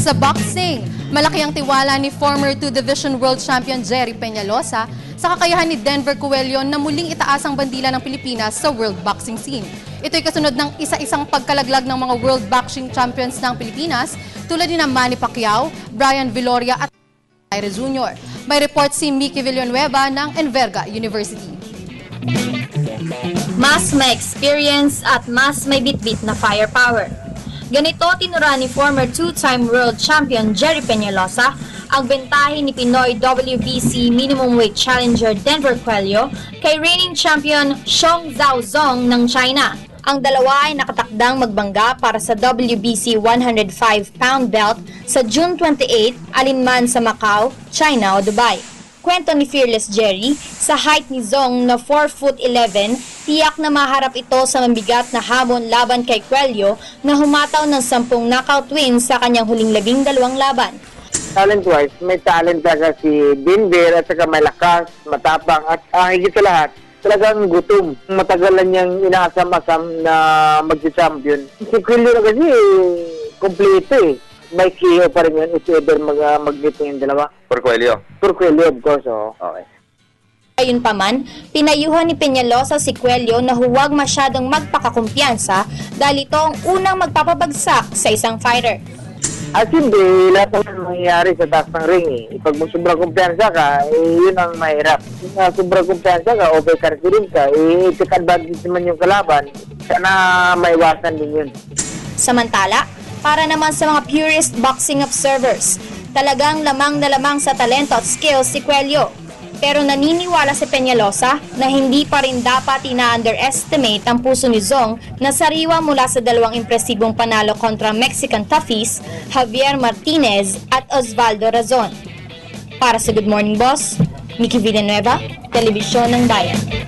Sa boxing, malaki ang tiwala ni former 2 Division World Champion Jerry Peñalosa sa kakayahan ni Denver Coelho na muling itaas ang bandila ng Pilipinas sa world boxing scene. Ito'y kasunod ng isa-isang pagkalaglag ng mga world boxing champions ng Pilipinas tulad ni Manny Pacquiao, Brian Viloria at Aire Jr. May report si Mickey Villanueva ng Enverga University. Mas may experience at mas may bitbit na firepower. Ganito tinura ni former 2-time world champion Jerry Peñalosa ang bentahe ni Pinoy WBC minimum weight challenger Denver Coelho kay reigning champion Xiong Zhaozong ng China. Ang dalawa ay nakatakdang magbangga para sa WBC 105-pound belt sa June 28 alinman sa Macau, China o Dubai. Kwento ni Fearless Jerry, sa height ni Zong na 4'11", tiyak na maharap ito sa mabigat na hamon laban kay Coelho na humataw ng 10 knockout wins sa kanyang huling 12 laban. Talent-wise, may talent talaga si Denver at saka may lakas, matapang at higit sa lahat, talagang gutom. Matagal lang niyang inaasam-asam na mag-champion. Si Coelho na kasi kompleto eh. May KO pa rin yun if ever mag-meet yung dalawa. For Coelho? For Coelho, of course. Oh. Okay. Ayunpaman, pinayuhan ni Peñalosa si Coelho na huwag masyadong magpakakumpiyansa dahil ito ang unang magpapabagsak sa isang fighter. At hindi, lahat naman mangyayari sa taas ng ring eh. Pag sobrang kumpiyansa ka, yun ang mahirap. Kung sobrang kumpiyansa ka, overconfident ka, take advantage naman yung kalaban, sana maiwasan din yun. Samantala, para naman sa mga purist boxing observers, talagang lamang na lamang sa talento at skills si Coelho. Pero naniniwala si Peñalosa na hindi pa rin dapat ina-underestimate ang puso ni Zong na sariwa mula sa dalawang impresibong panalo kontra Mexican toughies, Javier Martinez at Osvaldo Razon. Para sa Good Morning Boss, Mickey Villanueva, Telebisyon ng Bayan.